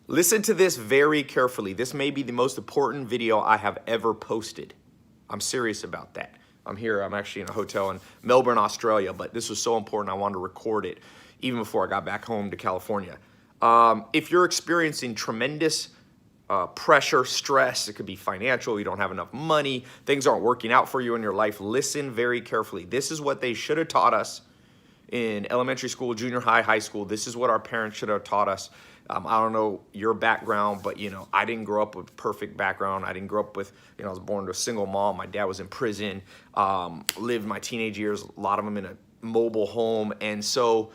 Listen to this very carefully. This may be the most important video I have ever posted. I'm serious about that. I'm actually in a hotel in Melbourne, Australia, but this was so important I wanted to record it even before I got back home to California. If you're experiencing tremendous pressure, stress, it could be financial, you don't have enough money, things aren't working out for you in your life, listen very carefully. This is what they should have taught us in elementary school, junior high, high school. This is what our parents should have taught us. I don't know your background, but I didn't grow up with a perfect background. I didn't grow up with, I was born to a single mom. My dad was in prison, lived my teenage years, a lot of them in a mobile home. And so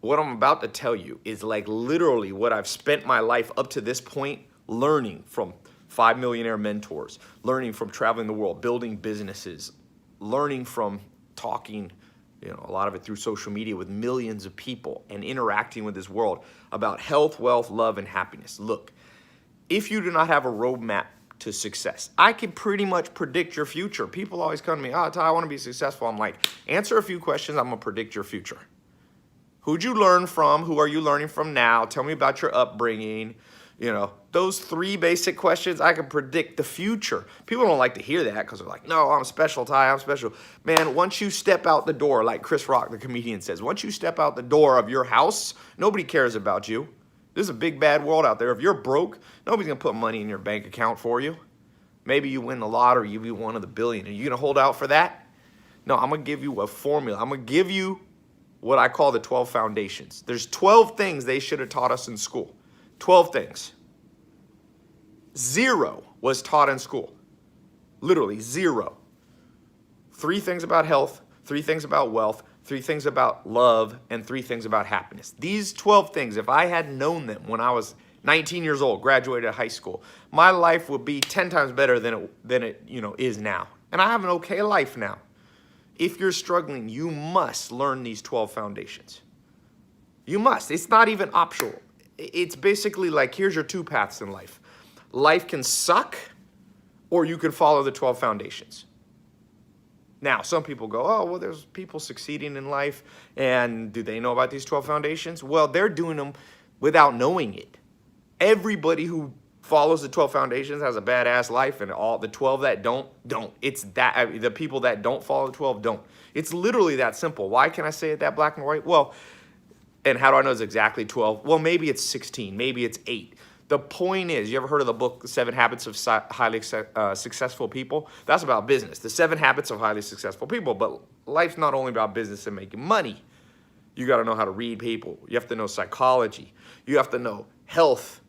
what I'm about to tell you is like literally what I've spent my life up to this point learning from 5 millionaire mentors, learning from traveling the world, building businesses, learning from talking, a lot of it through social media with millions of people and interacting with this world about health, wealth, love, and happiness. Look, if you do not have a roadmap to success, I can pretty much predict your future. People always come to me, Tai, I want to be successful. I'm like, answer a few questions, I'm going to predict your future. Who'd you learn from? Who are you learning from now? Tell me about your upbringing. Those 3 basic questions, I can predict the future. People don't like to hear that because they're like, no, I'm special, Tai, I'm special. Man, once you step out the door, like Chris Rock, the comedian, says, once you step out the door of your house, nobody cares about you. There's a big, bad world out there. If you're broke, nobody's going to put money in your bank account for you. Maybe you win the lottery, you be one of the billion. Are you going to hold out for that? No, I'm going to give you a formula. I'm going to give you what I call the 12 foundations. There's 12 things they should have taught us in school. 12 things. 0 was taught in school. Literally 0. 3 things about health, 3 things about wealth, 3 things about love, and 3 things about happiness. These 12 things, if I had known them when I was 19 years old, graduated high school, my life would be 10 times better than it is now. And I have an okay life now. If you're struggling, you must learn these 12 foundations. You must. It's not even optional. It's basically like, here's your 2 paths in life. Life can suck, or you can follow the 12 foundations. Now, some people go, oh, well, there's people succeeding in life, and do they know about these 12 foundations? Well, they're doing them without knowing it. Everybody who follows the 12 foundations has a badass life, and all the 12 that don't. It's that the people that don't follow the 12 don't. It's literally that simple. Why can I say it that black and white? Well, and how do I know it's exactly 12? Well, maybe it's 16, maybe it's 8. The point is, you ever heard of the book, 7 Habits of Highly Successful People? That's about business, the 7 Habits of Highly Successful People. But life's not only about business and making money. You got to know how to read people. You have to know psychology. You have to know health,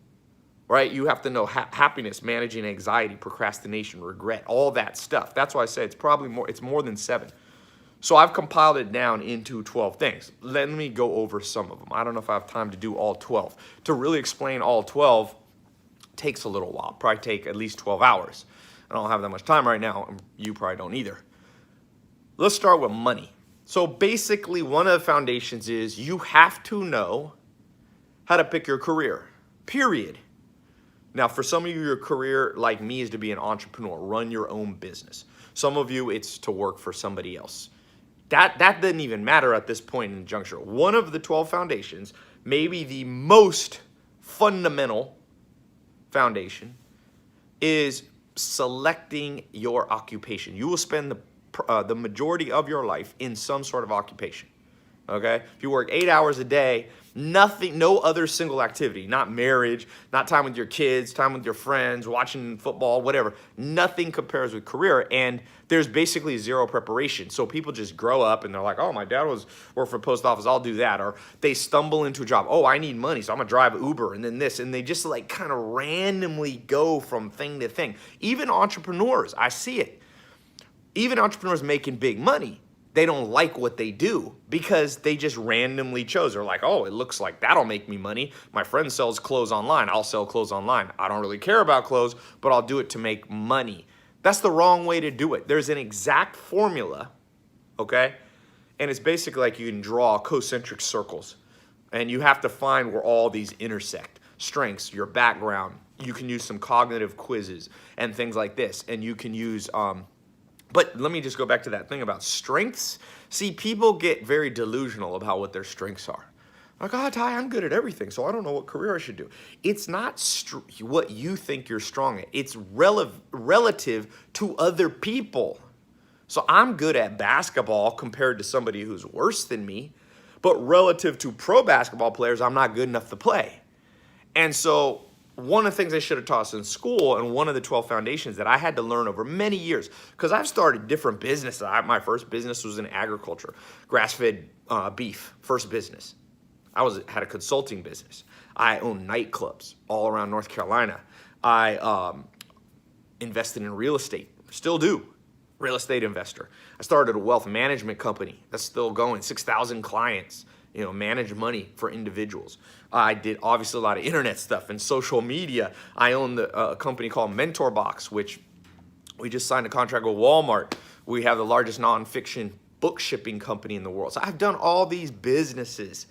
right? You have to know happiness, managing anxiety, procrastination, regret, all that stuff. That's why I say it's more than 7. So I've compiled it down into 12 things. Let me go over some of them. I don't know if I have time to do all 12. To really explain all 12 takes a little while. Probably take at least 12 hours. I don't have that much time right now, and you probably don't either. Let's start with money. So basically, one of the foundations is you have to know how to pick your career, period. Now, for some of you, your career, like me, is to be an entrepreneur, run your own business. Some of you, it's to work for somebody else. That doesn't even matter at this point in the juncture. One of the 12 foundations, maybe the most fundamental foundation, is selecting your occupation. You will spend the majority of your life in some sort of occupation. Okay? If you work 8 hours a day, no other single activity, not marriage, not time with your kids, time with your friends, watching football, whatever. Nothing compares with career, and there's basically 0 preparation. So people just grow up and they're like, oh, my dad worked for the post office, I'll do that. Or they stumble into a job. Oh, I need money, so I'm gonna drive Uber and then this. And they just like kind of randomly go from thing to thing. Even entrepreneurs, I see it. Even entrepreneurs making big money, they don't like what they do because they just randomly chose. They're like, oh, it looks like that'll make me money. My friend sells clothes online. I'll sell clothes online. I don't really care about clothes, but I'll do it to make money. That's the wrong way to do it. There's an exact formula, okay? And it's basically like you can draw concentric circles, and you have to find where all these intersect. Strengths, your background. You can use some cognitive quizzes and things like this, and you can use but let me just go back to that thing about strengths. See, people get very delusional about what their strengths are. Like, oh, Ty, I'm good at everything, so I don't know what career I should do. It's not what you think you're strong at. It's relative to other people. So I'm good at basketball compared to somebody who's worse than me, but relative to pro basketball players, I'm not good enough to play. And so one of the things they should have taught us in school, and one of the 12 foundations that I had to learn over many years, because I've started different businesses. My first business was in agriculture, grass-fed beef, first business. Had a consulting business. I owned nightclubs all around North Carolina. I invested in real estate, still do, real estate investor. I started a wealth management company that's still going, 6,000 clients, manage money for individuals. I did obviously a lot of internet stuff and social media. I own a company called Mentor Box, which we just signed a contract with Walmart. We have the largest nonfiction book shipping company in the world. So I've done all these businesses.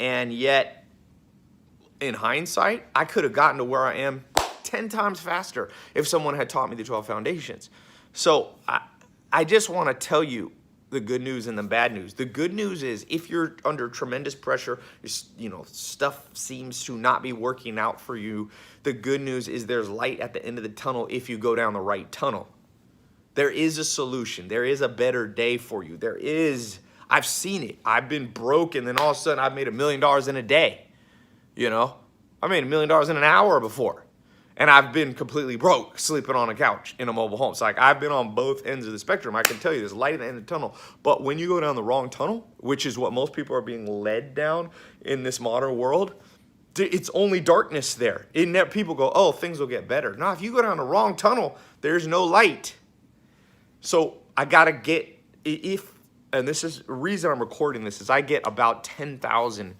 And yet, in hindsight, I could have gotten to where I am 10 times faster if someone had taught me the 12 foundations. So I just want to tell you the good news and the bad news. The good news is if you're under tremendous pressure, stuff seems to not be working out for you, the good news is there's light at the end of the tunnel if you go down the right tunnel. There is a solution. There is a better day for you. I've seen it. I've been broke, and then all of a sudden I've made $1 million in a day. I made $1 million in an hour before. And I've been completely broke, sleeping on a couch in a mobile home. So I've been on both ends of the spectrum. I can tell you there's light at the end of the tunnel. But when you go down the wrong tunnel, which is what most people are being led down in this modern world, it's only darkness there. People go, oh, things will get better. No, if you go down the wrong tunnel, there's no light. So I got to get, and this is the reason I'm recording this, is I get about 10,000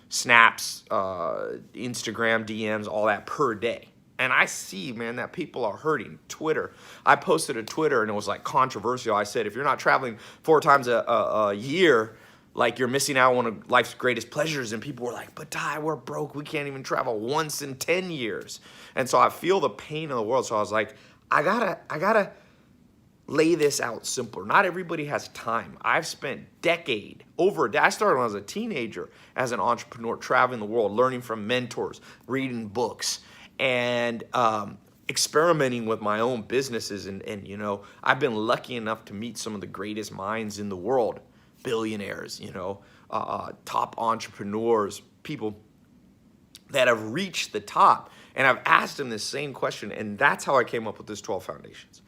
snaps, Instagram DMs, all that per day. And I see, man, that people are hurting. Twitter. I posted a Twitter, and it was like controversial. I said, if you're not traveling 4 times a year, like you're missing out on one of life's greatest pleasures. And people were like, but Ty, we're broke. We can't even travel once in 10 years. And so I feel the pain of the world. So I was like, I gotta lay this out simpler. Not everybody has time. I've spent over a decade. I started when I was a teenager as an entrepreneur, traveling the world, learning from mentors, reading books, and experimenting with my own businesses. And I've been lucky enough to meet some of the greatest minds in the world, billionaires, top entrepreneurs, people that have reached the top. And I've asked them this same question, and that's how I came up with this 12 foundations.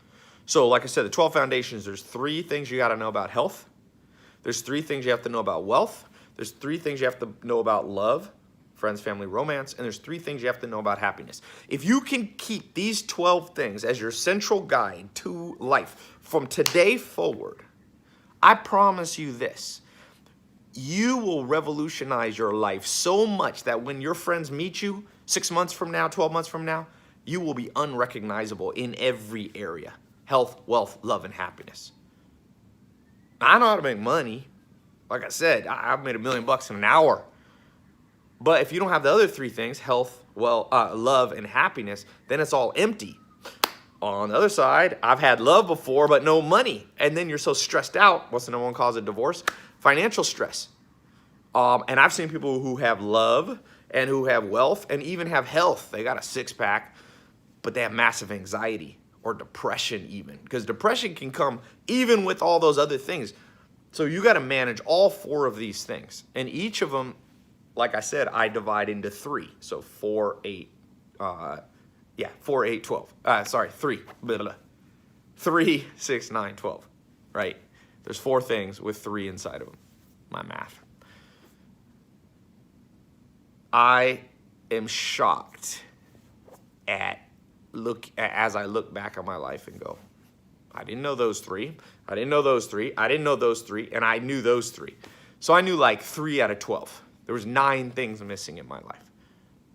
So like I said, the 12 foundations, there's 3 things you got to know about health. There's 3 things you have to know about wealth. There's 3 things you have to know about love, friends, family, romance, and there's 3 things you have to know about happiness. If you can keep these 12 things as your central guide to life from today forward, I promise you this, you will revolutionize your life so much that when your friends meet you 6 months from now, 12 months from now, you will be unrecognizable in every area. Health, wealth, love, and happiness. I know how to make money. Like I said, I've made $1 million in an hour. But if you don't have the other 3 things, health, love, and happiness, then it's all empty. On the other side, I've had love before, but no money. And then you're so stressed out. What's the number 1 cause of divorce? Financial stress. And I've seen people who have love and who have wealth and even have health. They got a 6-pack, but they have massive anxiety or depression even. Because depression can come even with all those other things. So you got to manage all 4 of these things. And each of them, like I said, I divide into 3. So 4, 8, 4, 8, 12. 3. Blah, blah. 3, 6, 9, 12. Right? There's 4 things with 3 inside of them. My math. I am shocked as I look back on my life and go, I didn't know those 3. I didn't know those 3. I didn't know those 3. And I knew those 3. So I knew like 3 out of 12. There was 9 things missing in my life.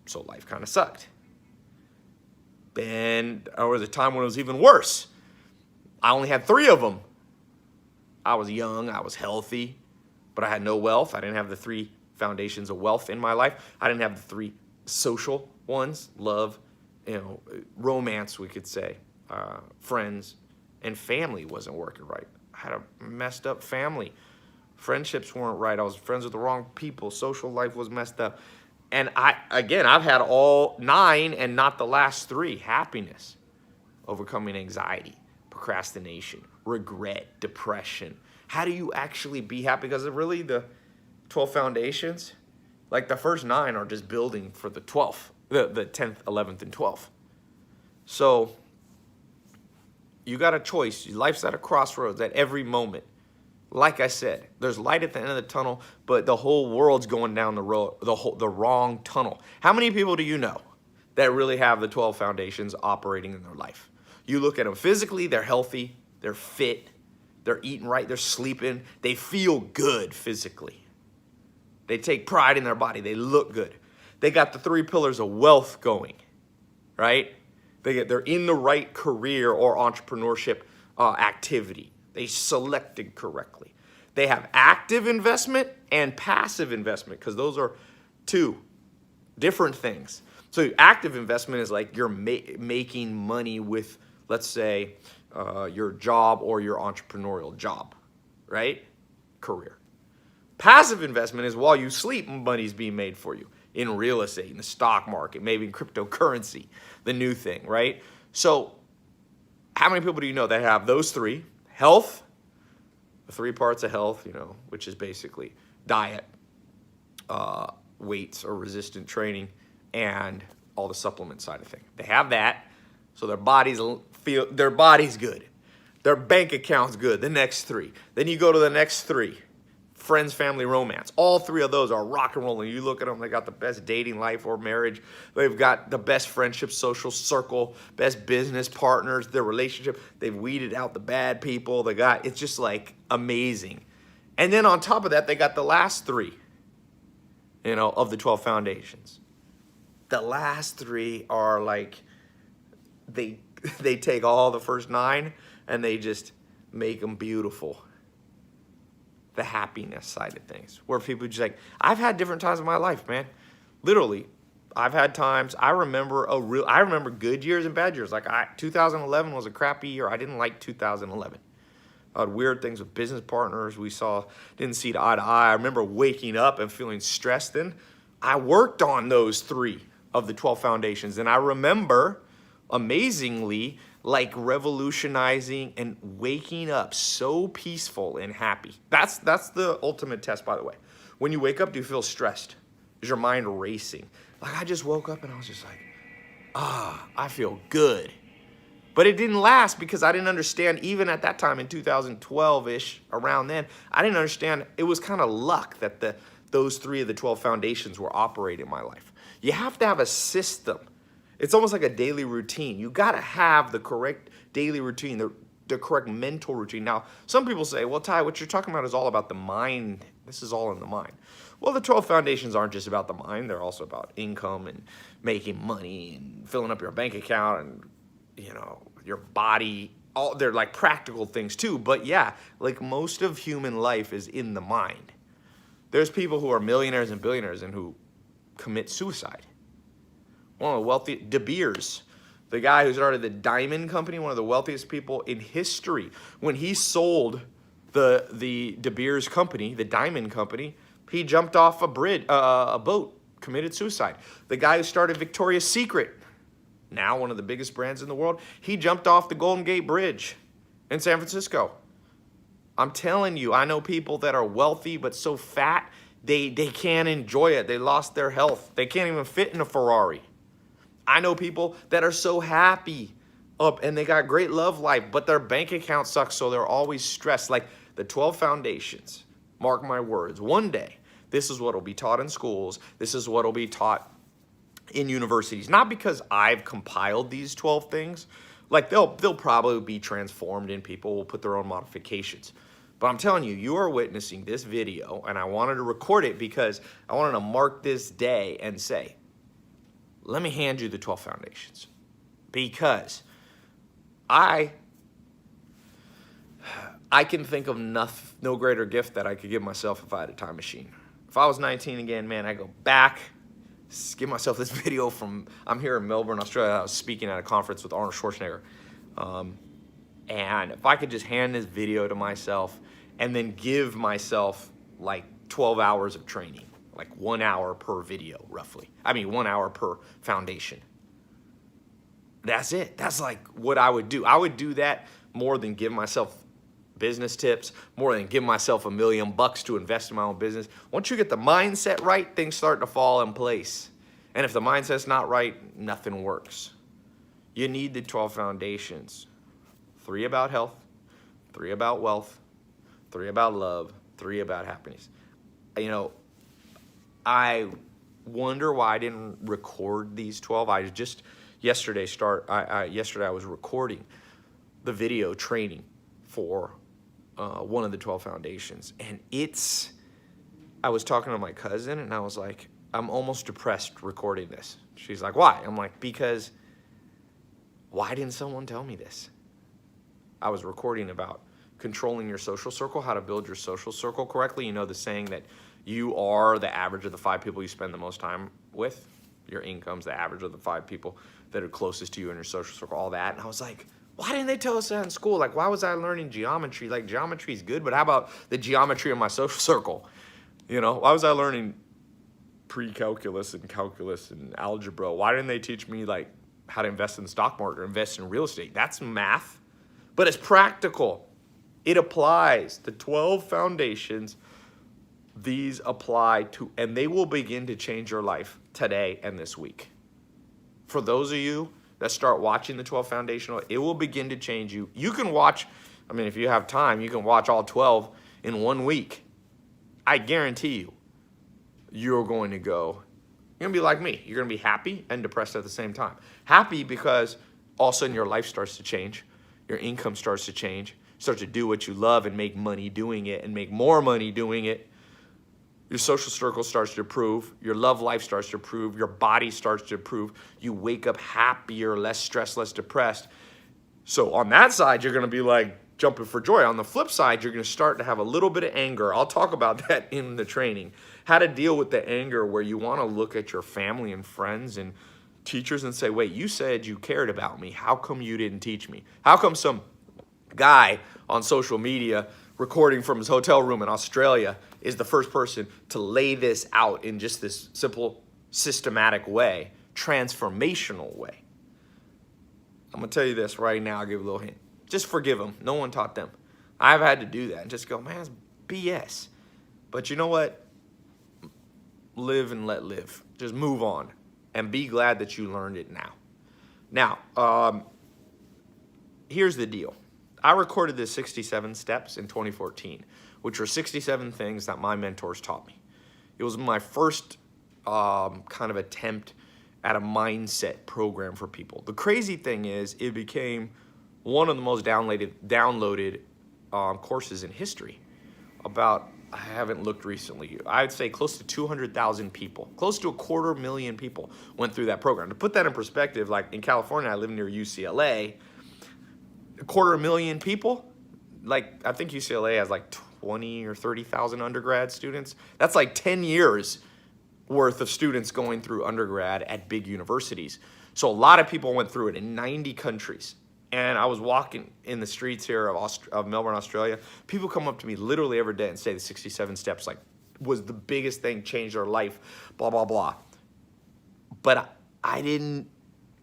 So life kind of sucked. And there was a time when it was even worse. I only had 3 of them. I was young, I was healthy, but I had no wealth. I didn't have the 3 foundations of wealth in my life. I didn't have the 3 social ones, love, romance, we could say, friends, and family wasn't working right. I had a messed up family. Friendships weren't right. I was friends with the wrong people. Social life was messed up. And I've had all 9 and not the last 3. Happiness, overcoming anxiety, procrastination, regret, depression. How do you actually be happy? Because really the 12 foundations, like the first 9 are just building for the 12th, the 10th, 11th, and 12th. So you got a choice. Life's at a crossroads at every moment. Like I said, there's light at the end of the tunnel, but the whole world's going down the road, the wrong tunnel. How many people do you know that really have the 12 foundations operating in their life? You look at them physically, they're healthy, they're fit, they're eating right, they're sleeping, they feel good physically. They take pride in their body, they look good. They got the 3 pillars of wealth going, right? They're in the right career or entrepreneurship activity. They selected correctly. They have active investment and passive investment, because those are 2 different things. So active investment is like you're making money with, let's say, your job or your entrepreneurial job, right? Career. Passive investment is while you sleep, money's being made for you in real estate, in the stock market, maybe in cryptocurrency, the new thing, right? So how many people do you know that have those 3? Health, the 3 parts of health, which is basically diet, weights or resistant training, and all the supplement side of things. They have that, so their body's good. Their bank account's good, the next 3. Then you go to the next 3. Friends, family, romance. All 3 of those are rock and rolling. You look at them, they got the best dating life or marriage. They've got the best friendship, social circle, best business partners, their relationship. They've weeded out the bad people. It's just like amazing. And then on top of that, they got the last 3, of the 12 foundations. The last 3 are like, they take all the first 9 and they just make them beautiful. The happiness side of things, where people just like, I've had different times in my life, man. Literally, I've had times. I remember good years and bad years. Like 2011 was a crappy year. I didn't like 2011. I had weird things with business partners. Didn't see eye to eye. I remember waking up and feeling stressed. Then I worked on those 3 of the 12 foundations, and I remember, amazingly, like revolutionizing and waking up so peaceful and happy. That's the ultimate test, by the way. When you wake up, do you feel stressed? Is your mind racing? Like, I just woke up and I was just like, I feel good. But it didn't last, because I didn't understand, even at that time in 2012-ish, around then, I didn't understand. It was kind of luck that those 3 of the 12 foundations were operating in my life. You have to have a system. It's almost like a daily routine. You got to have the correct daily routine, the correct mental routine. Now, some people say, well, Tai, what you're talking about is all about the mind. This is all in the mind. Well, the 12 foundations aren't just about the mind. They're also about income and making money and filling up your bank account and, your body. They're like practical things too. But yeah, like most of human life is in the mind. There's people who are millionaires and billionaires and who commit suicide. One of the wealthy, De Beers, the guy who started the diamond company, one of the wealthiest people in history. When he sold the De Beers company, the diamond company, he jumped off a boat, committed suicide. The guy who started Victoria's Secret, now one of the biggest brands in the world, he jumped off the Golden Gate Bridge in San Francisco. I'm telling you, I know people that are wealthy but so fat, they can't enjoy it. They lost their health. They can't even fit in a Ferrari. I know people that are so happy up and they got great love life, but their bank account sucks, so they're always stressed. Like the 12 foundations, mark my words, one day, this is what will be taught in schools. This is what will be taught in universities. Not because I've compiled these 12 things. Like they'll probably be transformed and people will put their own modifications. But I'm telling you, you are witnessing this video, and I wanted to record it because I wanted to mark this day and say, let me hand you the 12 foundations, because I can think of no greater gift that I could give myself if I had a time machine. If I was 19 again, man, I go back, give myself this video I'm here in Melbourne, Australia. I was speaking at a conference with Arnold Schwarzenegger. And if I could just hand this video to myself and then give myself like 12 hours of training, like 1 hour per video, roughly. 1 hour per foundation. That's it. That's like what I would do. I would do that more than give myself business tips, more than give myself $1 million to invest in my own business. Once you get the mindset right, things start to fall in place. And if the mindset's not right, nothing works. You need the 12 foundations. 3 about health, 3 about wealth, 3 about love, 3 about happiness. I wonder why I didn't record these 12. Yesterday I was recording the video training for one of the 12 foundations, and I was talking to my cousin, and I was like, I'm almost depressed recording this. She's like, why? I'm like, because why didn't someone tell me this? I was recording about controlling your social circle, how to build your social circle correctly. You know the saying that you are the average of the 5 people you spend the most time with. Your income's the average of the 5 people that are closest to you in your social circle, all that. And I was like, why didn't they tell us that in school? Like, why was I learning geometry? Like, geometry is good, but how about the geometry of my social circle? Why was I learning pre-calculus and calculus and algebra? Why didn't they teach me, like, how to invest in the stock market or invest in real estate? That's math, but it's practical. It applies. The 12 foundations, these apply to, and they will begin to change your life today and this week. For those of you that start watching the 12 foundational, it will begin to change you. You can watch, if you have time, you can watch all 12 in 1 week. I guarantee you, you're going to be like me. You're going to be happy and depressed at the same time. Happy because all of a sudden your life starts to change. Your income starts to change. You start to do what you love and make money doing it and make more money doing it. Your social circle starts to improve. Your love life starts to improve. Your body starts to improve. You wake up happier, less stressed, less depressed. So on that side, you're going to be like jumping for joy. On the flip side, you're going to start to have a little bit of anger. I'll talk about that in the training. How to deal with the anger where you want to look at your family and friends and teachers and say, wait, you said you cared about me. How come you didn't teach me? How come some guy on social media recording from his hotel room in Australia is the first person to lay this out in just this simple, systematic way, transformational way? I'm going to tell you this right now. I'll give you a little hint. Just forgive them. No one taught them. I've had to do that and just go, man, it's BS. But you know what? Live and let live. Just move on and be glad that you learned it now. Now, here's the deal. I recorded the 67 steps in 2014, which are 67 things that my mentors taught me. It was my first kind of attempt at a mindset program for people. The crazy thing is it became one of the most downloaded courses in history. I haven't looked recently, I'd say close to 200,000 people, close to 250,000 people went through that program. To put that in perspective, like in California, I live near UCLA, 250,000 people, like I think UCLA has like 20 or 30,000 undergrad students. That's like 10 years worth of students going through undergrad at big universities. So a lot of people went through it in 90 countries. And I was walking in the streets here of Melbourne, Australia. People come up to me literally every day and say the 67 steps was the biggest thing, changed their life, blah, blah, blah. But I didn't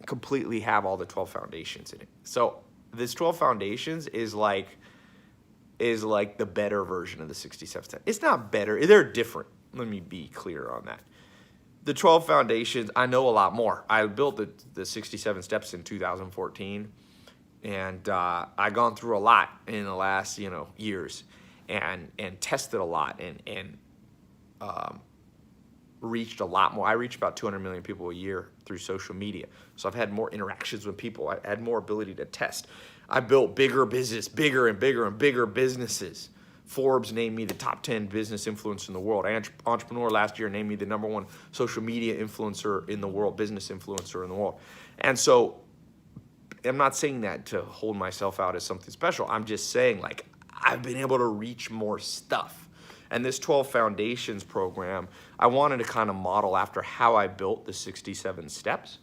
completely have all the 12 foundations in it. So this 12 foundations is like the better version of the 67 steps. It's not better. They're different. Let me be clear on that. The 12 foundations, I know a lot more. I built the 67 steps in 2014. And I've gone through a lot in the last, years and tested a lot and reached a lot more. I reach about 200 million people a year through social media. So I've had more interactions with people. I had more ability to test. I built bigger and bigger businesses. Forbes named me the top 10 business influencer in the world. Entrepreneur last year named me the #1 social media influencer in the world, business influencer in the world. And so I'm not saying that to hold myself out as something special. I'm just saying, I've been able to reach more stuff. And this 12 Foundations program, I wanted to kind of model after how I built the 67 steps.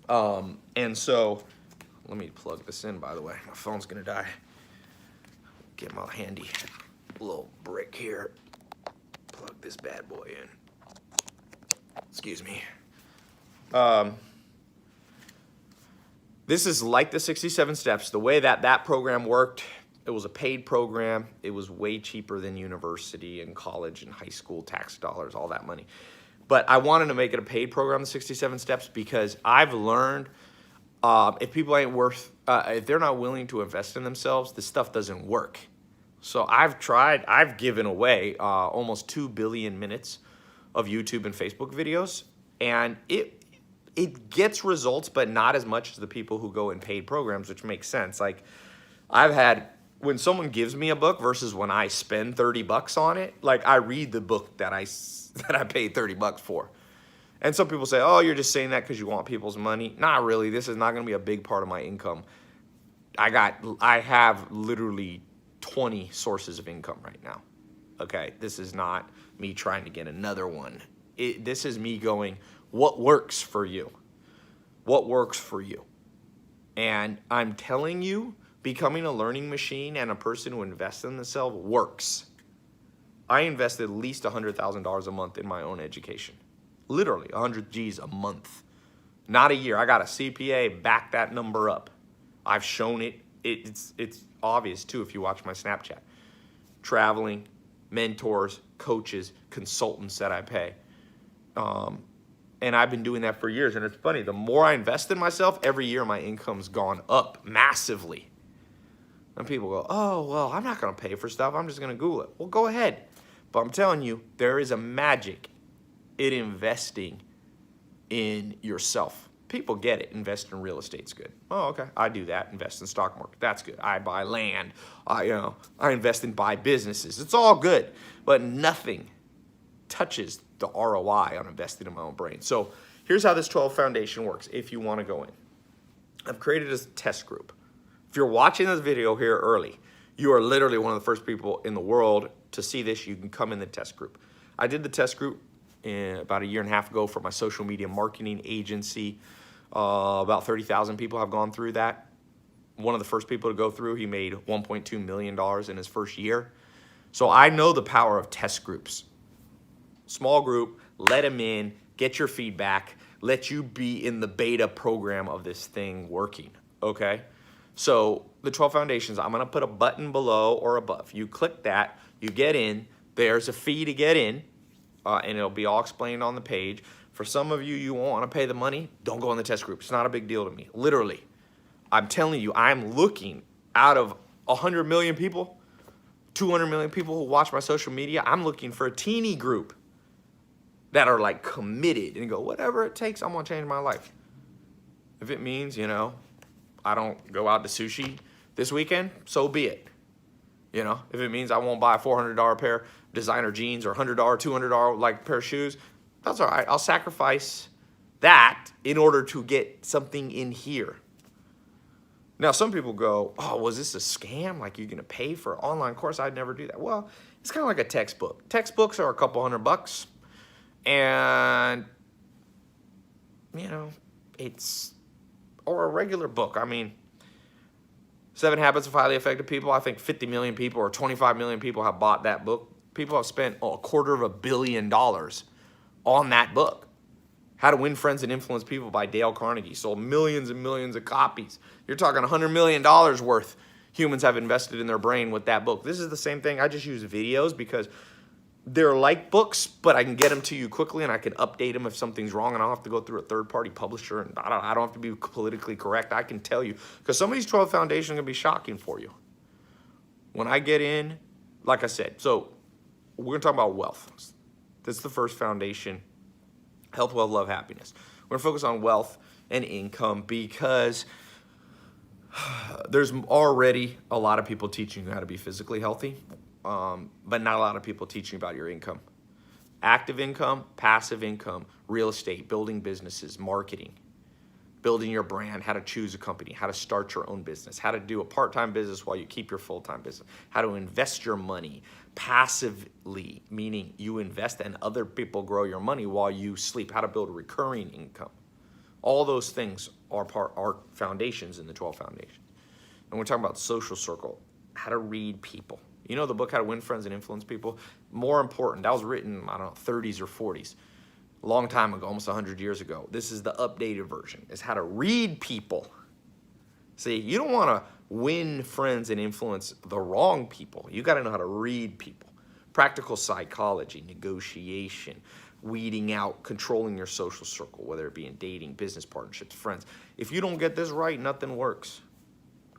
And so, let me plug this in, by the way. My phone's going to die. Get my handy little brick here. Plug this bad boy in. Excuse me. This is like the 67 steps. The way that program worked, it was a paid program. It was way cheaper than university and college and high school tax dollars, all that money. But I wanted to make it a paid program, the 67 steps, because I've learned if people ain't worth, if they're not willing to invest in themselves, this stuff doesn't work. So I've given away almost 2 billion minutes of YouTube and Facebook videos, and it gets results, but not as much as the people who go in paid programs, which makes sense. Like I've had, when someone gives me a book versus when I spend $30 on it, like I read the book that I paid $30 for. And some people say, oh, you're just saying that because you want people's money. Not really. This is not going to be a big part of my income. I have literally 20 sources of income right now. Okay, this is not me trying to get another one. This is me going, what works for you? What works for you? And I'm telling you, becoming a learning machine and a person who invests in themselves works. I invest at least $100,000 a month in my own education. Literally 100 G's a month. Not a year. I got a CPA, back that number up. I've shown it. It's obvious too if you watch my Snapchat. Traveling, mentors, coaches, consultants that I pay. And I've been doing that for years. And it's funny, the more I invest in myself, every year my income's gone up massively. And people go, oh, well, I'm not going to pay for stuff. I'm just going to Google it. Well, go ahead. But I'm telling you, there is a magic in investing in yourself. People get it. Invest in real estate's good. Oh, okay. I do that. Invest in stock market. That's good. I buy land. I invest in buy businesses. It's all good. But nothing touches the ROI on investing in my own brain. So here's how this 12 foundation works if you want to go in. I've created a test group. If you're watching this video here early, you are literally one of the first people in the world to see this. You can come in the test group. I did the test group about a year and a half ago for my social media marketing agency. About 30,000 people have gone through that. One of the first people to go through, he made $1.2 million in his first year. So I know the power of test groups. Small group, let them in, get your feedback, let you be in the beta program of this thing working, okay? So the 12 foundations, I'm gonna put a button below or above. You click that, you get in, there's a fee to get in, and it'll be all explained on the page. For some of you, you won't wanna pay the money, don't go in the test group. It's not a big deal to me, literally. I'm telling you, I'm looking out of 100 million people, 200 million people who watch my social media, I'm looking for a teeny group that are like committed and go, whatever it takes, I'm gonna change my life. If it means, I don't go out to sushi this weekend, so be it. If it means I won't buy a $400 pair of designer jeans or $100, $200 like pair of shoes, that's all right. I'll sacrifice that in order to get something in here. Now, some people go, oh, was this a scam? Like you're gonna pay for an online course? I'd never do that. Well, it's kind of like a textbook. Textbooks are a couple $100. And, or a regular book. I mean, 7 Habits of Highly Effective People, I think 50 million people or 25 million people have bought that book. People have spent $250 million on that book. How to Win Friends and Influence People by Dale Carnegie. Sold millions and millions of copies. You're talking $100 million worth humans have invested in their brain with that book. This is the same thing. I just use videos because they're like books, but I can get them to you quickly and I can update them if something's wrong and I don't have to go through a third-party publisher and I don't have to be politically correct. I can tell you, because some of these 12 foundations are going to be shocking for you. When I get in, like I said, so we're going to talk about wealth. This is the first foundation, health, wealth, love, happiness. We're going to focus on wealth and income because there's already a lot of people teaching you how to be physically healthy. But not a lot of people teaching about your income. Active income, passive income, real estate, building businesses, marketing, building your brand, how to choose a company, how to start your own business, how to do a part-time business while you keep your full-time business, how to invest your money passively, meaning you invest and other people grow your money while you sleep, how to build recurring income. All those things are foundations in the 12 foundations. And we're talking about social circle, how to read people. You know the book How to Win Friends and Influence People? More important, that was written, I don't know, 30s or 40s. A long time ago, almost 100 years ago. This is the updated version. It's how to read people. See, you don't want to win friends and influence the wrong people. You got to know how to read people. Practical psychology, negotiation, weeding out, controlling your social circle, whether it be in dating, business partnerships, friends. If you don't get this right, nothing works.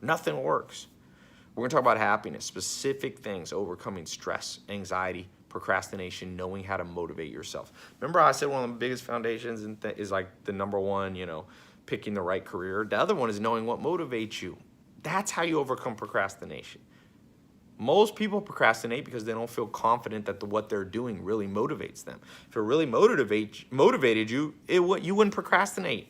Nothing works. We're going to talk about happiness, specific things, overcoming stress, anxiety, procrastination, knowing how to motivate yourself. Remember I said one of the biggest foundations is like the number one, picking the right career. The other one is knowing what motivates you. That's how you overcome procrastination. Most people procrastinate because they don't feel confident that what they're doing really motivates them. If it really motivated you, you wouldn't procrastinate.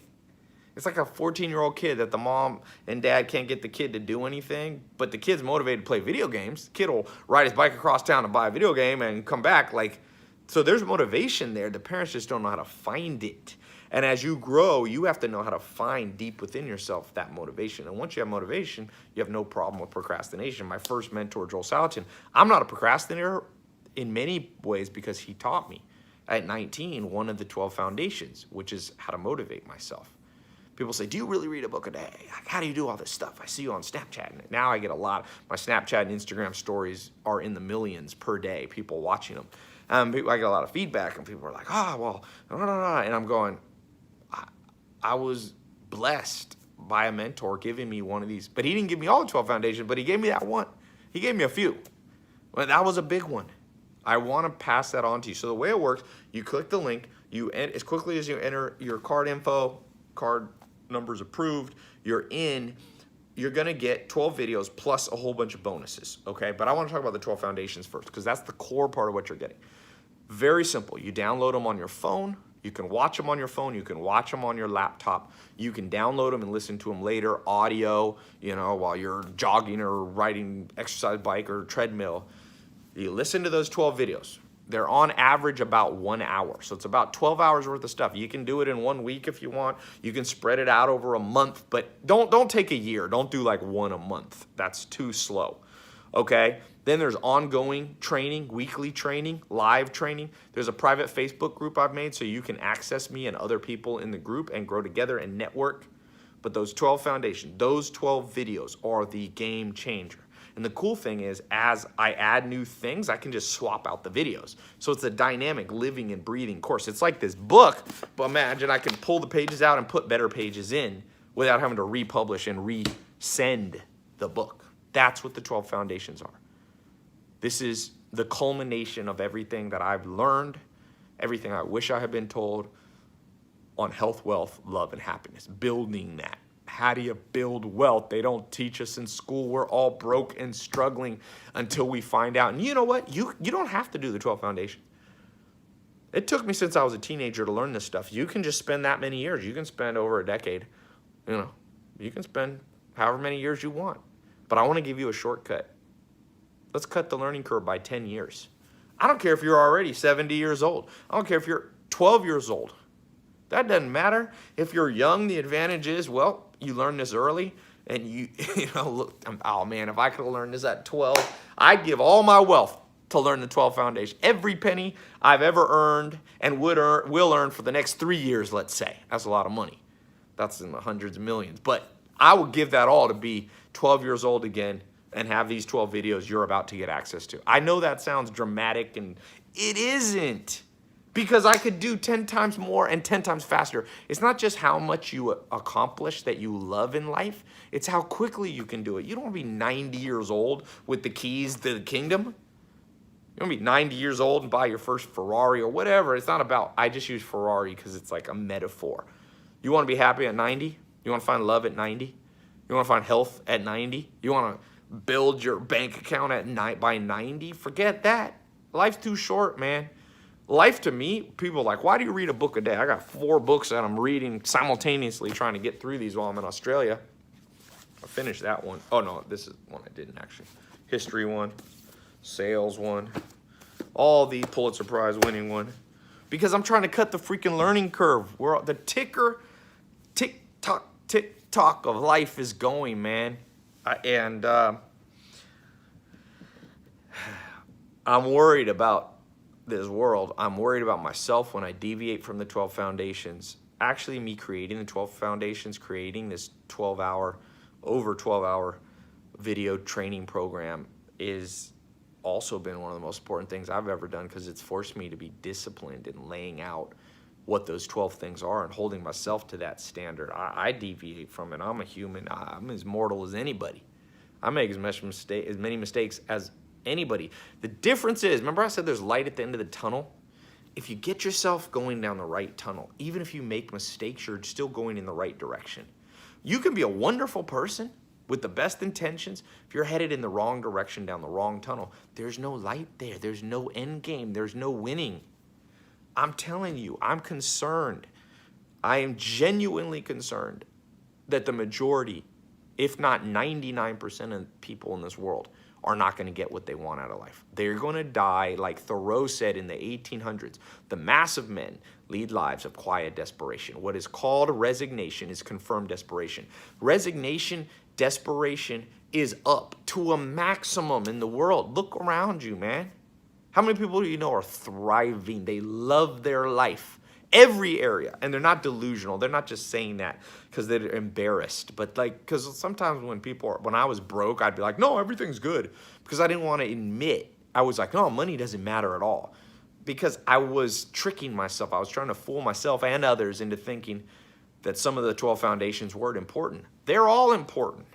It's like a 14-year-old kid that the mom and dad can't get the kid to do anything, but the kid's motivated to play video games. The kid will ride his bike across town to buy a video game and come back. So there's motivation there. The parents just don't know how to find it. And as you grow, you have to know how to find deep within yourself that motivation. And once you have motivation, you have no problem with procrastination. My first mentor, Joel Salatin, I'm not a procrastinator in many ways because he taught me at 19 one of the 12 foundations, which is how to motivate myself. People say, do you really read a book a day? How do you do all this stuff? I see you on Snapchat. And now I get a lot. My Snapchat and Instagram stories are in the millions per day, people watching them. I get a lot of feedback, and people are like, and I'm going, I was blessed by a mentor giving me one of these. But he didn't give me all the 12 foundations, but he gave me that one. He gave me a few. Well, that was a big one. I want to pass that on to you. So the way it works, you click the link, as quickly as you enter your card info, card numbers approved, you're going to get 12 videos plus a whole bunch of bonuses, okay? But I want to talk about the 12 foundations first because that's the core part of what you're getting. Very simple. You download them on your phone. You can watch them on your phone. You can watch them on your laptop. You can download them and listen to them later, audio, while you're jogging or riding exercise bike or treadmill. You listen to those 12 videos. They're on average about 1 hour. So it's about 12 hours worth of stuff. You can do it in 1 week if you want. You can spread it out over a month, but don't take a year. Don't do like one a month. That's too slow. Okay? Then there's ongoing training, weekly training, live training. There's a private Facebook group I've made so you can access me and other people in the group and grow together and network. But those 12 foundations, those 12 videos are the game changer. And the cool thing is, as I add new things, I can just swap out the videos. So it's a dynamic, living and breathing course. It's like this book, but imagine I can pull the pages out and put better pages in without having to republish and resend the book. That's what the 12 foundations are. This is the culmination of everything that I've learned, everything I wish I had been told on health, wealth, love, and happiness. Building that. How do you build wealth? They don't teach us in school. We're all broke and struggling until we find out. And you know what? You don't have to do the 12 foundations. It took me since I was a teenager to learn this stuff. You can just spend that many years. You can spend over a decade. You can spend however many years you want. But I want to give you a shortcut. Let's cut the learning curve by 10 years. I don't care if you're already 70 years old. I don't care if you're 12 years old. That doesn't matter. If you're young, the advantage is, you learn this early, and look, oh man, if I could have learned this at 12, I'd give all my wealth to learn the 12 foundations. Every penny I've ever earned and will earn for the next 3 years, let's say. That's a lot of money. That's in the hundreds of millions. But I would give that all to be 12 years old again and have these 12 videos you're about to get access to. I know that sounds dramatic, and it isn't. Because I could do 10 times more and 10 times faster. It's not just how much you accomplish that you love in life. It's how quickly you can do it. You don't want to be 90 years old with the keys to the kingdom. You want to be 90 years old and buy your first Ferrari or whatever. It's not about, I just use Ferrari because it's like a metaphor. You want to be happy at 90? You want to find love at 90? You want to find health at 90? You want to build your bank account by 90? Forget that. Life's too short, man. Life to me, people are like, why do you read a book a day? I got 4 books that I'm reading simultaneously trying to get through these while I'm in Australia. I finished that one. Oh, no, this is one I didn't actually. History one, sales one, all the Pulitzer Prize winning one. Because I'm trying to cut the freaking learning curve. Where the tick-tock of life is going, man. I'm worried about this world. I'm worried about myself when I deviate from the 12 foundations. Actually, me creating the 12 foundations, creating this over 12 hour video training program is also been one of the most important things I've ever done, because it's forced me to be disciplined in laying out what those 12 things are and holding myself to that standard. I deviate from it. I'm a human. I'm as mortal as anybody. I make as many mistakes as anybody. The difference is, remember I said there's light at the end of the tunnel? If you get yourself going down the right tunnel, even if you make mistakes, you're still going in the right direction. You can be a wonderful person with the best intentions. If you're headed in the wrong direction down the wrong tunnel, there's no light there. There's no end game. There's no winning. I'm telling you, I'm concerned. I am genuinely concerned that the majority, if not 99% of people in this world, are not going to get what they want out of life. They're going to die, like Thoreau said in the 1800s. The mass of men lead lives of quiet desperation. What is called resignation is confirmed desperation. Resignation, desperation is up to a maximum in the world. Look around you, man. How many people do you know are thriving? They love their life, every area, and they're not delusional. They're not just saying that because they're embarrassed, but like, because sometimes when I was broke, I'd be like, no, everything's good, because I didn't want to admit. I was like, no, money doesn't matter at all, because I was tricking myself. I was trying to fool myself and others into thinking that some of the 12 foundations weren't important. They're all important.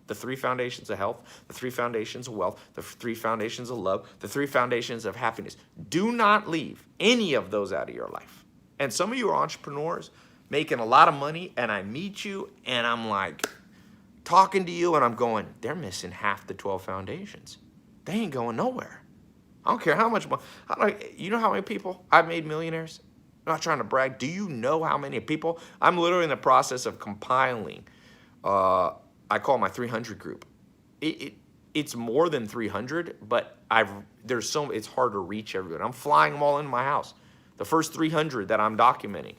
The 3 foundations of health, the 3 foundations of wealth, the 3 foundations of love, the 3 foundations of happiness. Do not leave any of those out of your life. And some of you are entrepreneurs making a lot of money, and I meet you and I'm like talking to you and I'm going, they're missing half the 12 foundations. They ain't going nowhere. I don't care how much money. You know how many people I've made millionaires? I'm not trying to brag. Do you know how many people? I'm literally in the process of compiling I call my 300 group. It's more than 300, but it's hard to reach everyone. I'm flying them all in my house. The first 300 that I'm documenting.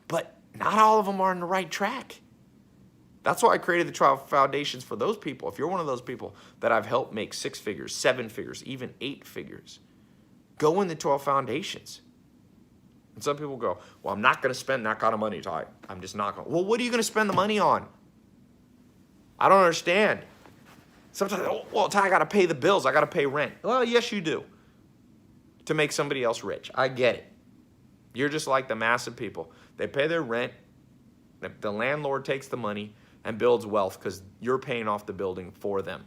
But not all of them are on the right track. That's why I created the 12 foundations for those people. If you're one of those people that I've helped make 6 figures, 7 figures, even 8 figures, go in the 12 foundations. And some people go, well, I'm not going to spend that kind of money, Tai. I'm just not going to. Well, what are you going to spend the money on? I don't understand. Sometimes, well, Tai, I got to pay the bills. I got to pay rent. Well, yes, you do. To make somebody else rich. I get it. You're just like the massive people. They pay their rent. The landlord takes the money and builds wealth because you're paying off the building for them.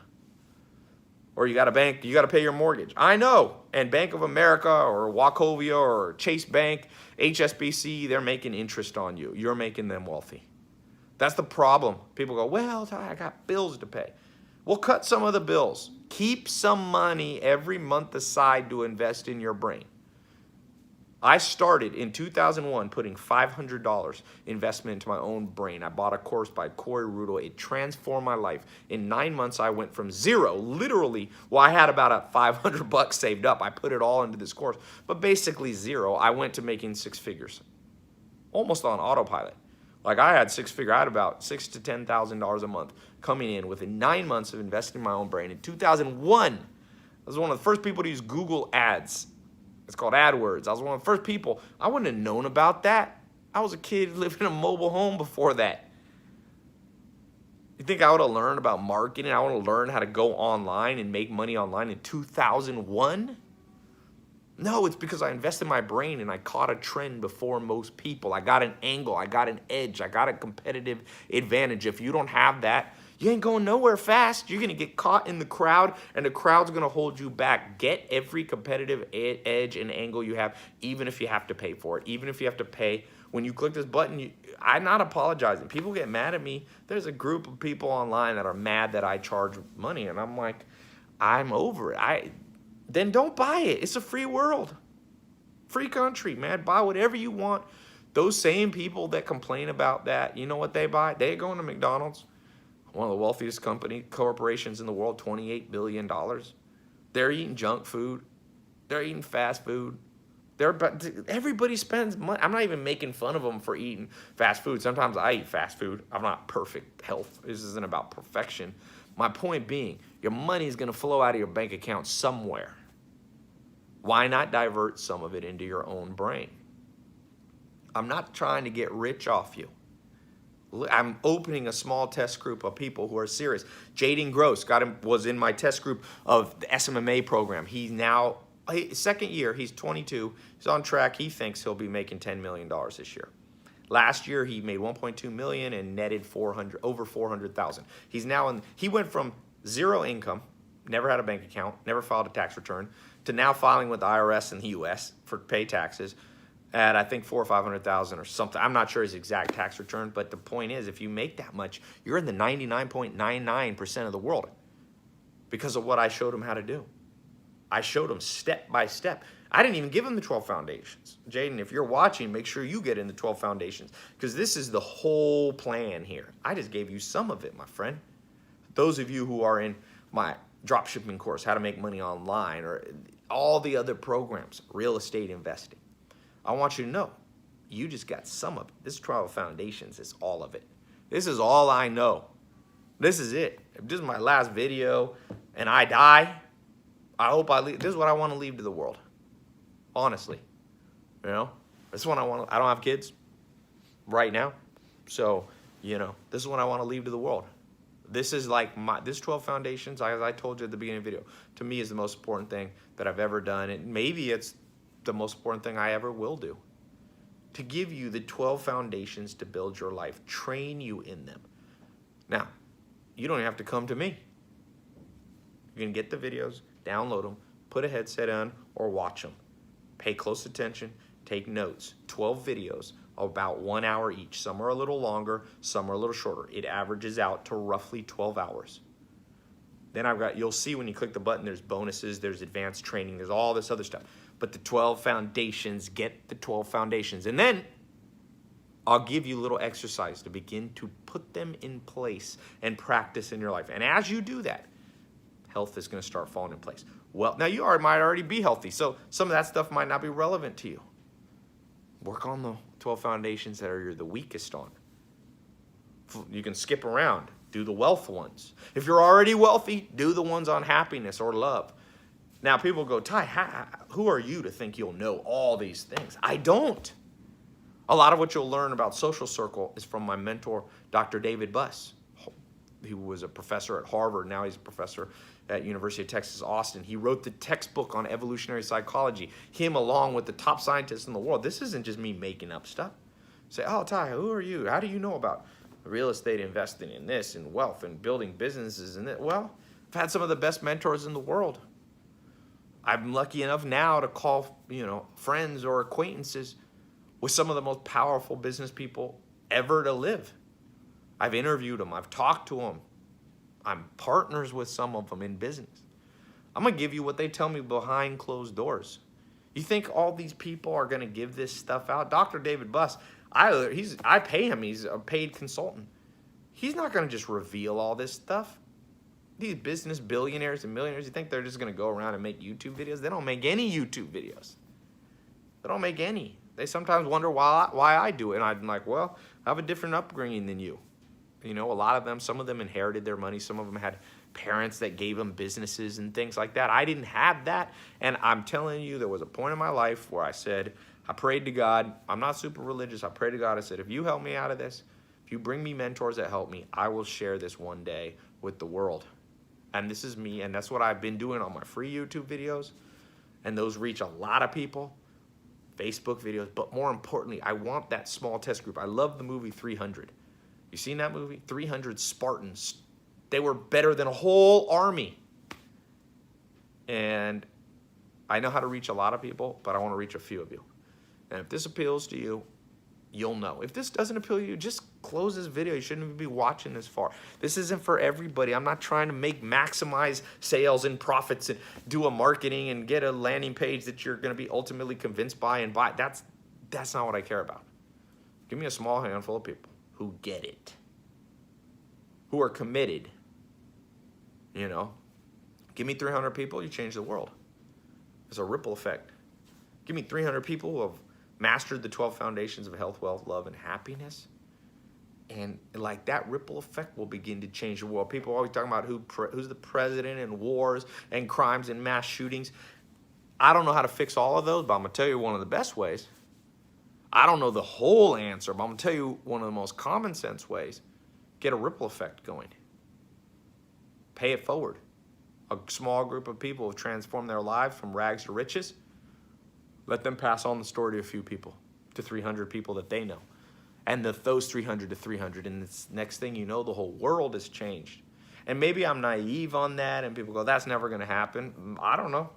Or you got a bank, you got to pay your mortgage. I know. And Bank of America or Wachovia or Chase Bank, HSBC, they're making interest on you. You're making them wealthy. That's the problem. People go, well, I got bills to pay. Well, cut some of the bills. Keep some money every month aside to invest in your brain. I started in 2001 putting $500 investment into my own brain. I bought a course by Corey Rudel. It transformed my life. In 9 months, I went from zero, literally, well, I had about $500 saved up. I put it all into this course, but basically zero. I went to making 6 figures, almost on autopilot. Like I had I had about $6,000 to $10,000 a month coming in within 9 months of investing in my own brain. In 2001, I was one of the first people to use Google Ads. It's called AdWords. I was one of the first people. I wouldn't have known about that. I was a kid living in a mobile home before that. You think I would have learned about marketing? I would have learned how to go online and make money online in 2001? No, it's because I invested my brain and I caught a trend before most people. I got an angle, I got an edge, I got a competitive advantage. If you don't have that, you ain't going nowhere fast. You're going to get caught in the crowd and the crowd's going to hold you back. Get every competitive edge and angle you have, even if you have to pay for it, even if you have to pay. When you click this button, I'm not apologizing. People get mad at me. There's a group of people online that are mad that I charge money, and I'm like, I'm over it. Then don't buy it. It's a free world. Free country, man. Buy whatever you want. Those same people that complain about that, you know what they buy? They go into McDonald's, one of the wealthiest corporations in the world, $28 billion. They're eating junk food. They're eating fast food. Everybody spends money. I'm not even making fun of them for eating fast food. Sometimes I eat fast food. I'm not perfect health. This isn't about perfection. My point being, your money is going to flow out of your bank account somewhere. Why not divert some of it into your own brain? I'm not trying to get rich off you. I'm opening a small test group of people who are serious. Jaden Gross was in my test group of the SMMA program. He's now, second year, he's 22. He's on track. He thinks he'll be making $10 million this year. Last year, he made $1.2 million and netted over $400,000. He's now he went from zero income, never had a bank account, never filed a tax return, to now filing with the IRS in the U.S. for pay taxes at I think $400,000 or $500,000 or something. I'm not sure his exact tax return, but the point is, if you make that much, you're in the 99.99% of the world because of what I showed him how to do. I showed him step by step. I didn't even give him the 12 foundations. Jaden, if you're watching, make sure you get in the 12 foundations because this is the whole plan here. I just gave you some of it, my friend. Those of you who are in my dropshipping course, how to make money online, or all the other programs, real estate investing, I want you to know, you just got some of it. This 12 foundations is all of it. This is all I know. This is it. If this is my last video and I die, I hope I leave. This is what I want to leave to the world. Honestly. You know? This is what I want. I don't have kids right now. So, you know, this is what I want to leave to the world. This is like this 12 foundations, as I told you at the beginning of the video, to me is the most important thing that I've ever done. And maybe it's the most important thing I ever will do. To give you the 12 foundations to build your life, train you in them. Now, you don't have to come to me. You can get the videos, download them, put a headset on, or watch them. Pay close attention, take notes. 12 videos, about 1 hour each. Some are a little longer, some are a little shorter. It averages out to roughly 12 hours. Then you'll see when you click the button, there's bonuses, there's advanced training, there's all this other stuff. But the 12 foundations, get the 12 foundations. And then I'll give you a little exercise to begin to put them in place and practice in your life. And as you do that, health is going to start falling in place. Well, now you might already be healthy, so some of that stuff might not be relevant to you. Work on the 12 foundations that you're the weakest on. You can skip around. Do the wealth ones. If you're already wealthy, do the ones on happiness or love. Now, people go, Tai, who are you to think you'll know all these things? I don't. A lot of what you'll learn about social circle is from my mentor, Dr. David Buss. He was a professor at Harvard. Now he's a professor at University of Texas, Austin. He wrote the textbook on evolutionary psychology. Him along with the top scientists in the world. This isn't just me making up stuff. Say, oh, Tai, who are you? How do you know about real estate investing in this and wealth and building businesses and that? Well, I've had some of the best mentors in the world. I'm lucky enough now to call, friends or acquaintances with some of the most powerful business people ever to live. I've interviewed them. I've talked to them. I'm partners with some of them in business. I'm going to give you what they tell me behind closed doors. You think all these people are going to give this stuff out? Dr. David Buss, I pay him. He's a paid consultant. He's not going to just reveal all this stuff. These business billionaires and millionaires, you think they're just going to go around and make YouTube videos? They don't make any YouTube videos. They don't make any. They sometimes wonder why I do it. And I'm like, well, I have a different upbringing than you. A lot of them, some of them inherited their money. Some of them had parents that gave them businesses and things like that. I didn't have that. And I'm telling you, there was a point in my life where I said, I prayed to God. I'm not super religious. I prayed to God. I said, if you help me out of this, if you bring me mentors that help me, I will share this one day with the world. And this is me, and that's what I've been doing on my free YouTube videos. And those reach a lot of people. Facebook videos. But more importantly, I want that small test group. I love the movie 300. You seen that movie? 300 Spartans. They were better than a whole army. And I know how to reach a lot of people, but I want to reach a few of you. And if this appeals to you, you'll know. If this doesn't appeal to you, just close this video. You shouldn't even be watching this far. This isn't for everybody. I'm not trying to maximize sales and profits and do a marketing and get a landing page that you're going to be ultimately convinced by and buy. That's not what I care about. Give me a small handful of people who get it, who are committed. Give me 300 people, you change the world. It's a ripple effect. Give me 300 people who have mastered the 12 foundations of health, wealth, love, and happiness. And like that ripple effect will begin to change the world. People are always talking about who's the president and wars and crimes and mass shootings. I don't know how to fix all of those, but I'm going to tell you one of the best ways. I don't know the whole answer, but I'm going to tell you one of the most common sense ways. Get a ripple effect going. Pay it forward. A small group of people have transformed their lives from rags to riches. Let them pass on the story to a few people, to 300 people that they know. And those 300 to 300, and this next thing you know, the whole world has changed. And maybe I'm naive on that, and people go, that's never going to happen. I don't know.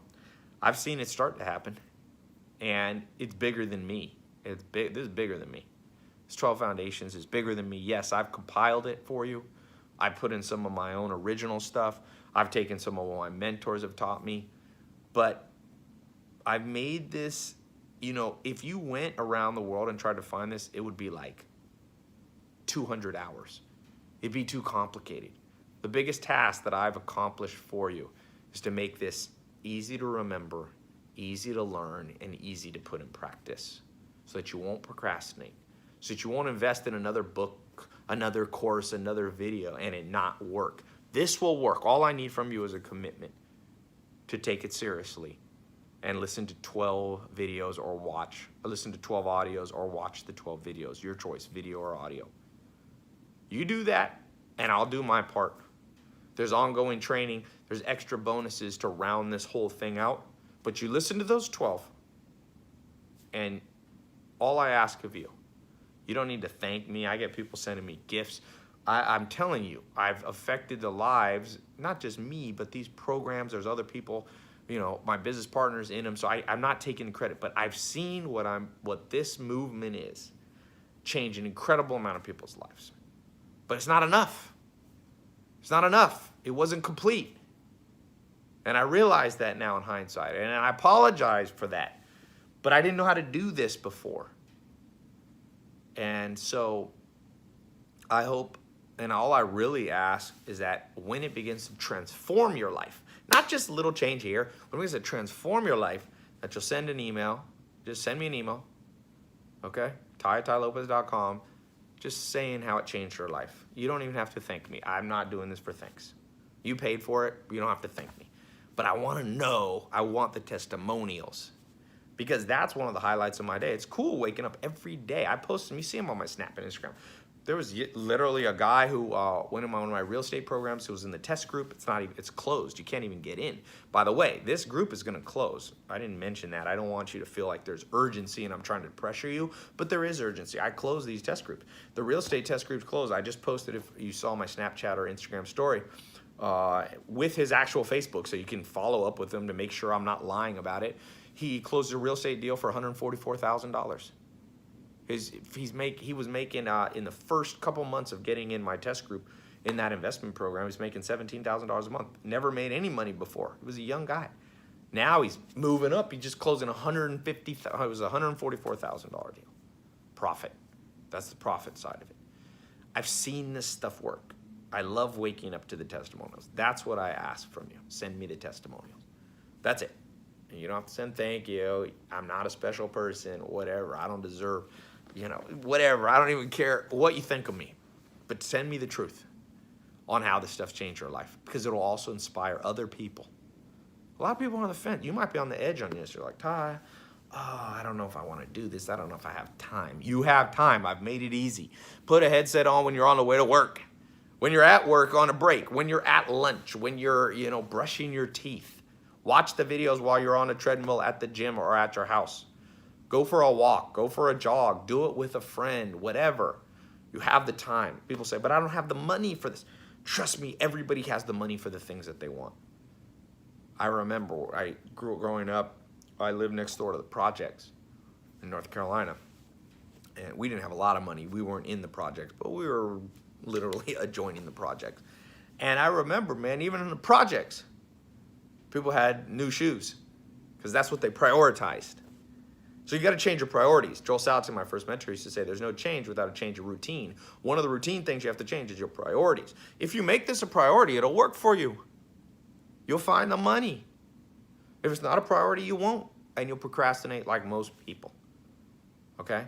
I've seen it start to happen, and it's bigger than me. It's big. This is bigger than me. This 12 Foundations is bigger than me. Yes, I've compiled it for you. I put in some of my own original stuff. I've taken some of what my mentors have taught me. But I've made this, if you went around the world and tried to find this, it would be like 200 hours. It'd be too complicated. The biggest task that I've accomplished for you is to make this easy to remember, easy to learn, and easy to put in practice so that you won't procrastinate, so that you won't invest in another book, another course, another video, and it not work. This will work. All I need from you is a commitment to take it seriously and listen to 12 videos or listen to 12 audios or watch the 12 videos, your choice, video or audio. You do that, and I'll do my part. There's ongoing training. There's extra bonuses to round this whole thing out. But you listen to those 12, and all I ask of you, you don't need to thank me. I get people sending me gifts. I'm telling you, I've affected the lives, not just me, but these programs. There's other people, my business partners in them. So I'm not taking credit, but I've seen what this movement is change an incredible amount of people's lives. But it's not enough. It's not enough. It wasn't complete. And I realize that now in hindsight, and I apologize for that. But I didn't know how to do this before. And so I hope, and all I really ask is that when it begins to transform your life, not just a little change here, when it begins to transform your life, that you'll send an email. Just send me an email, okay? TaiLopez.com, just saying how it changed your life. You don't even have to thank me. I'm not doing this for thanks. You paid for it. You don't have to thank me. But I want to know, I want the testimonials, because that's one of the highlights of my day. It's cool waking up every day. I post them. You see them on my Snap and Instagram. There was literally a guy who went in one of my real estate programs who was in the test group. It's closed. You can't even get in. By the way, this group is going to close. I didn't mention that. I don't want you to feel like there's urgency and I'm trying to pressure you, but there is urgency. I close these test groups. The real estate test groups close. I just posted, if you saw my Snapchat or Instagram story, with his actual Facebook, so you can follow up with him to make sure I'm not lying about it. He closed a real estate deal for $144,000. He was making in the first couple months of getting in my test group in that investment program, he's making $17,000 a month. Never made any money before. He was a young guy. Now he's moving up. He just closed in it was a $144,000 deal. Profit. That's the profit side of it. I've seen this stuff work. I love waking up to the testimonials. That's what I ask from you. Send me the testimonials. That's it. And you don't have to send thank you. I'm not a special person, whatever. I don't deserve, whatever. I don't even care what you think of me. But send me the truth on how this stuff's changed your life, because it'll also inspire other people. A lot of people are on the fence. You might be on the edge on this. You're like, Tai, I don't know if I want to do this. I don't know if I have time. You have time. I've made it easy. Put a headset on when you're on the way to work. When you're at work on a break, when you're at lunch, when you're, brushing your teeth. Watch the videos while you're on a treadmill at the gym or at your house. Go for a walk, go for a jog, do it with a friend, whatever. You have the time. People say, but I don't have the money for this. Trust me, everybody has the money for the things that they want. I remember growing up, I lived next door to the projects in North Carolina. And we didn't have a lot of money. We weren't in the projects, but we were literally adjoining the projects. And I remember, man, even in the projects, people had new shoes because that's what they prioritized. So you got to change your priorities. Joel Salatin, my first mentor, used to say there's no change without a change of routine. One of the routine things you have to change is your priorities. If you make this a priority, it'll work for you. You'll find the money. If it's not a priority, you won't, and you'll procrastinate like most people. Okay?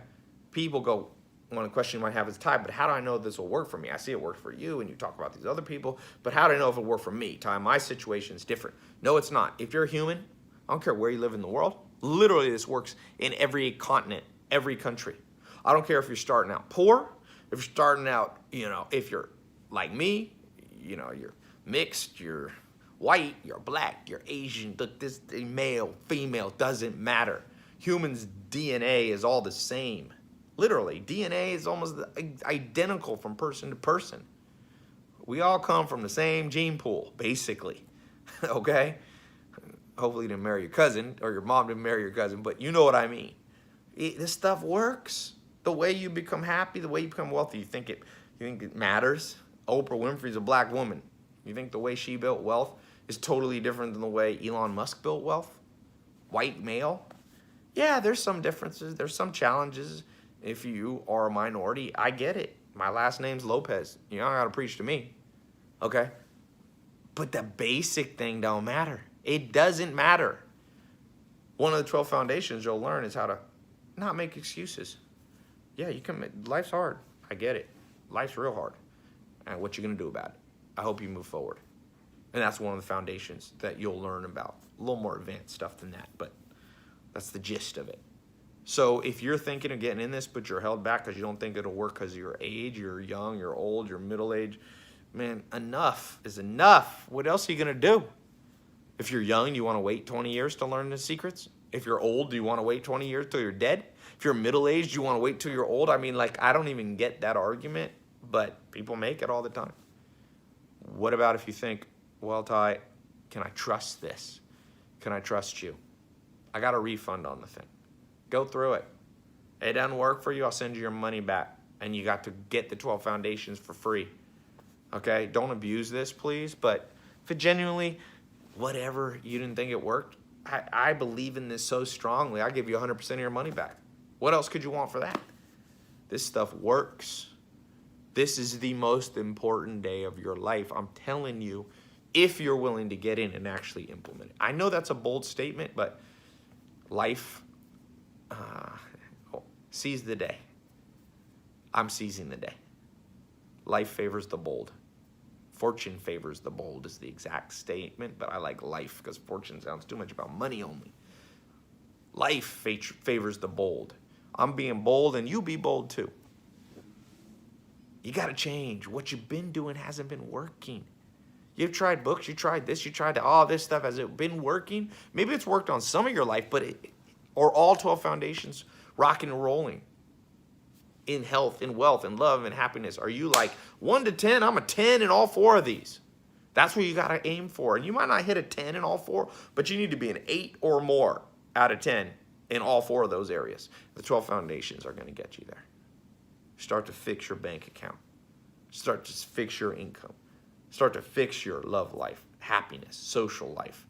People go, one of the questions you might have is, Tai, but how do I know this will work for me? I see it worked for you, and you talk about these other people, but how do I know if it worked for me? Tai, my situation is different. No, it's not. If you're a human, I don't care where you live in the world, literally this works in every continent, every country. I don't care if you're starting out poor, if you're starting out, if you're like me, you're mixed, you're white, you're black, you're Asian, this male, female, doesn't matter. Humans' DNA is all the same. Literally, DNA is almost identical from person to person. We all come from the same gene pool, basically, okay? Hopefully you didn't marry your cousin, or your mom didn't marry your cousin, but you know what I mean. This stuff works. The way you become happy, the way you become wealthy, you think it matters? Oprah Winfrey's a black woman. You think the way she built wealth is totally different than the way Elon Musk built wealth? White male? Yeah, there's some differences. There's some challenges. If you are a minority, I get it. My last name's Lopez. You don't gotta preach to me, okay? But the basic thing don't matter. It doesn't matter. One of the 12 foundations you'll learn is how to not make excuses. Yeah, life's hard. I get it. Life's real hard. And what you gonna do about it? I hope you move forward. And that's one of the foundations that you'll learn about. A little more advanced stuff than that, but that's the gist of it. So if you're thinking of getting in this, but you're held back because you don't think it'll work because of your age, you're young, you're old, you're middle age, man, enough is enough. What else are you going to do? If you're young, do you want to wait 20 years to learn the secrets? If you're old, do you want to wait 20 years till you're dead? If you're middle-aged, do you want to wait till you're old? I mean, I don't even get that argument, but people make it all the time. What about if you think, well, Tai, can I trust this? Can I trust you? I got a refund on the thing. Go through it. It doesn't work for you, I'll send you your money back. And you got to get the 12 foundations for free. Okay? Don't abuse this, please. But if it genuinely, whatever, you didn't think it worked, I believe in this so strongly, I'll give you 100% of your money back. What else could you want for that? This stuff works. This is the most important day of your life. I'm telling you, if you're willing to get in and actually implement it. I know that's a bold statement, but life seize the day. I'm seizing the day. Life favors the bold. Fortune favors the bold is the exact statement, but I like life because fortune sounds too much about money only. Life favors the bold. I'm being bold and you be bold too. You got to change. What you've been doing hasn't been working. You've tried books, you tried this, you tried all this stuff. Has it been working? Maybe it's worked on some of your life, but or all 12 foundations rocking and rolling in health, in wealth, in love, and happiness. Are you like 1 to 10? I'm a 10 in all 4 of these. That's what you got to aim for. And you might not hit a 10 in all 4, but you need to be an 8 or more out of 10 in all 4 of those areas. The 12 foundations are going to get you there. Start to fix your bank account. Start to fix your income. Start to fix your love life, happiness, social life.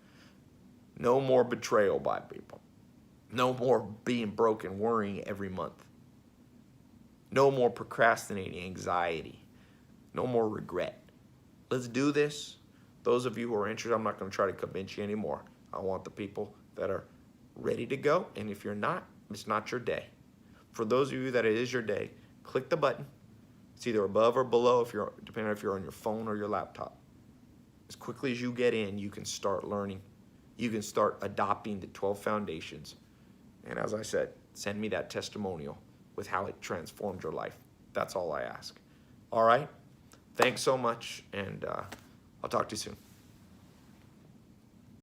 No more betrayal by people. No more being broken, worrying every month. No more procrastinating, anxiety. No more regret. Let's do this. Those of you who are interested, I'm not going to try to convince you anymore. I want the people that are ready to go. And if you're not, it's not your day. For those of you that it is your day, click the button. It's either above or below, depending on if you're on your phone or your laptop. As quickly as you get in, you can start learning. You can start adopting the 12 foundations. And as I said, send me that testimonial with how it transformed your life. That's all I ask. All right? Thanks so much, and I'll talk to you soon.